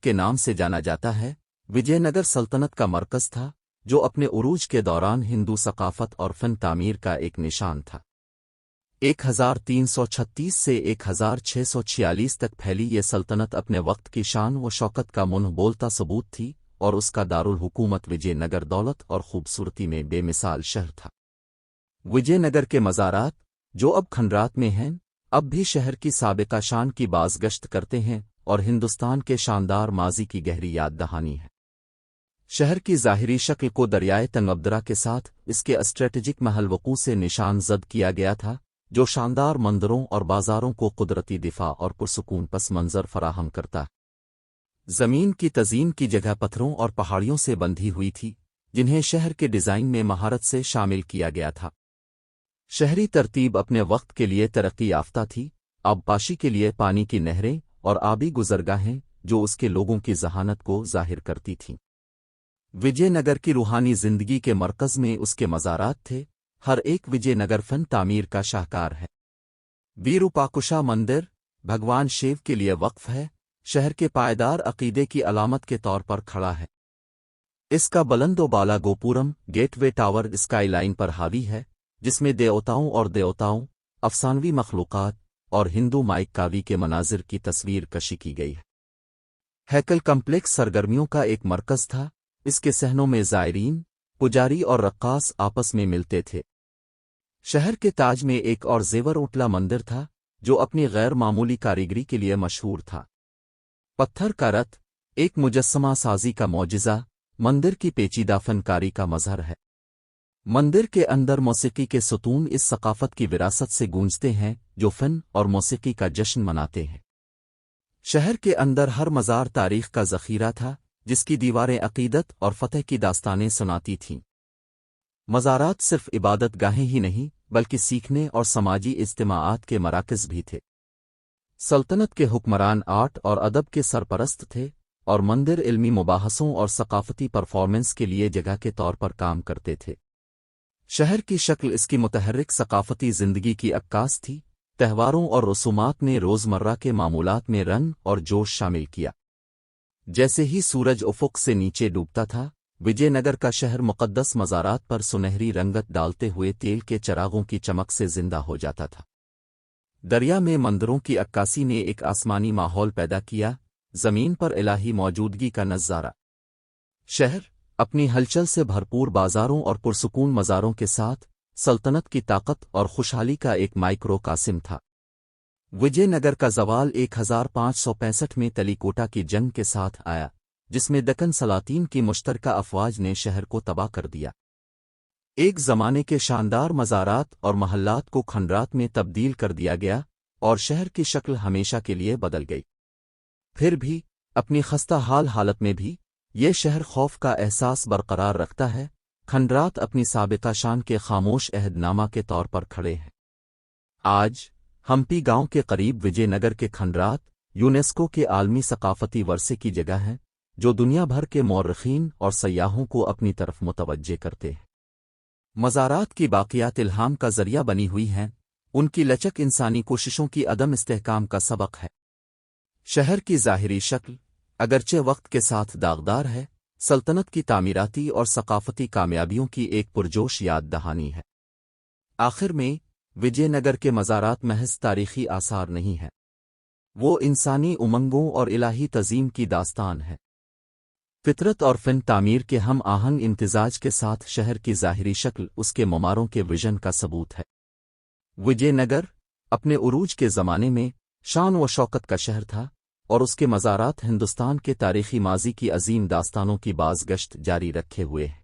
کے نام سے جانا جاتا ہے، وجے نگر سلطنت کا مرکز تھا جو اپنے عروج کے دوران ہندو ثقافت اور فن تعمیر کا ایک نشان تھا۔ 1336 سے 1646 تک پھیلی یہ سلطنت اپنے وقت کی شان و شوکت کا منہ بولتا ثبوت تھی، اور اس کا دارالحکومت وجے نگر دولت اور خوبصورتی میں بے مثال شہر تھا۔ وجے نگر کے مزارات، جو اب کھنڈرات میں ہیں، اب بھی شہر کی سابقہ شان کی بازگشت کرتے ہیں اور ہندوستان کے شاندار ماضی کی گہری یاد دہانی ہے۔ شہر کی ظاہری شکل کو دریائے تنگبدرا کے ساتھ اس کے اسٹریٹجک محل وقوع سے نشان زد کیا گیا تھا، جو شاندار مندروں اور بازاروں کو قدرتی دفاع اور پرسکون پس منظر فراہم کرتا ہے۔ زمین کی تزئین کی جگہ پتھروں اور پہاڑیوں سے بندھی ہوئی تھی، جنہیں شہر کے ڈیزائن میں مہارت سے شامل کیا گیا تھا۔ شہری ترتیب اپنے وقت کے لیے ترقی یافتہ تھی، آبپاشی کے لیے پانی کی نہریں اور آبی گزرگاہیں جو اس کے لوگوں کی ذہانت کو ظاہر کرتی تھیں۔ وجے نگر کی روحانی زندگی کے مرکز میں اس کے مزارات تھے، ہر ایک وجے نگر فن تعمیر کا شاہکار ہے۔ ویروپاکشا مندر بھگوان شیو کے لیے وقف ہے، شہر کے پائیدار عقیدے کی علامت کے طور پر کھڑا ہے۔ اس کا بلند و بالا گوپورم گیٹ وے ٹاور اسکائی لائن پر حاوی ہے، جس میں دیوتاؤں، افسانوی مخلوقات اور ہندو مائک کاوی کے مناظر کی تصویر کشی کی گئی ہے۔ ہیکل کمپلیکس سرگرمیوں کا ایک مرکز تھا، اس کے صحنوں میں زائرین، پجاری اور رقاص آپس میں ملتے تھے۔ شہر کے تاج میں ایک اور زیور اوٹلا مندر تھا، جو اپنی غیر معمولی کاریگری کے لیے مشہور تھا۔ پتھر کا رتھ، ایک مجسمہ سازی کا معجزہ، مندر کی پیچیدہ فنکاری کا مظہر ہے۔ مندر کے اندر موسیقی کے ستون اس ثقافت کی وراثت سے گونجتے ہیں جو فن اور موسیقی کا جشن مناتے ہیں۔ شہر کے اندر ہر مزار تاریخ کا ذخیرہ تھا، جس کی دیواریں عقیدت اور فتح کی داستانیں سناتی تھیں۔ مزارات صرف عبادت گاہیں ہی نہیں بلکہ سیکھنے اور سماجی اجتماعات کے مراکز بھی تھے۔ سلطنت کے حکمران آرٹ اور ادب کے سرپرست تھے، اور مندر علمی مباحثوں اور ثقافتی پرفارمنس کے لیے جگہ کے طور پر کام کرتے تھے۔ شہر کی شکل اس کی متحرک ثقافتی زندگی کی عکاس تھی، تہواروں اور رسومات نے روزمرہ کے معمولات میں رنگ اور جوش شامل کیا۔ جیسے ہی سورج افق سے نیچے ڈوبتا تھا، وجے نگر کا شہر مقدس مزارات پر سنہری رنگت ڈالتے ہوئے تیل کے چراغوں کی چمک سے زندہ ہو جاتا تھا۔ دریا میں مندروں کی عکاسی نے ایک آسمانی ماحول پیدا کیا، زمین پر الہی موجودگی کا نظارہ۔ شہر اپنی ہلچل سے بھرپور بازاروں اور پرسکون مزاروں کے ساتھ سلطنت کی طاقت اور خوشحالی کا ایک مائکرو قاسم تھا۔ وجے نگر کا زوال 1565 میں تلی کوٹا کی جنگ کے ساتھ آیا، جس میں دکن سلاطین کی مشترکہ افواج نے شہر کو تباہ کر دیا۔ ایک زمانے کے شاندار مزارات اور محلات کو کھنڈرات میں تبدیل کر دیا گیا، اور شہر کی شکل ہمیشہ کے لیے بدل گئی۔ پھر بھی اپنی خستہ حال حالت میں بھی یہ شہر خوف کا احساس برقرار رکھتا ہے۔ کھنڈرات اپنی سابقہ شان کے خاموش عہد نامہ کے طور پر کھڑے ہیں۔ آج ہمپی گاؤں کے قریب وجے نگر کے کھنڈرات یونیسکو کے عالمی ثقافتی ورثے کی جگہ ہے، جو دنیا بھر کے مورخین اور سیاحوں کو اپنی طرف متوجہ کرتے ہیں۔ مزارات کی باقیات الہام کا ذریعہ بنی ہوئی ہیں، ان کی لچک انسانی کوششوں کی عدم استحکام کا سبق ہے۔ شہر کی ظاہری شکل اگرچہ وقت کے ساتھ داغدار ہے، سلطنت کی تعمیراتی اور ثقافتی کامیابیوں کی ایک پرجوش یاد دہانی ہے۔ آخر میں وجے نگر کے مزارات محض تاریخی آثار نہیں ہیں، وہ انسانی امنگوں اور الہی تزئین کی داستان ہے۔ فطرت اور فن تعمیر کے ہم آہنگ امتزاج کے ساتھ شہر کی ظاہری شکل اس کے معماروں کے ویژن کا ثبوت ہے۔ وجے نگر اپنے عروج کے زمانے میں شان و شوکت کا شہر تھا، اور اس کے مزارات ہندوستان کے تاریخی ماضی کی عظیم داستانوں کی بازگشت جاری رکھے ہوئے ہیں۔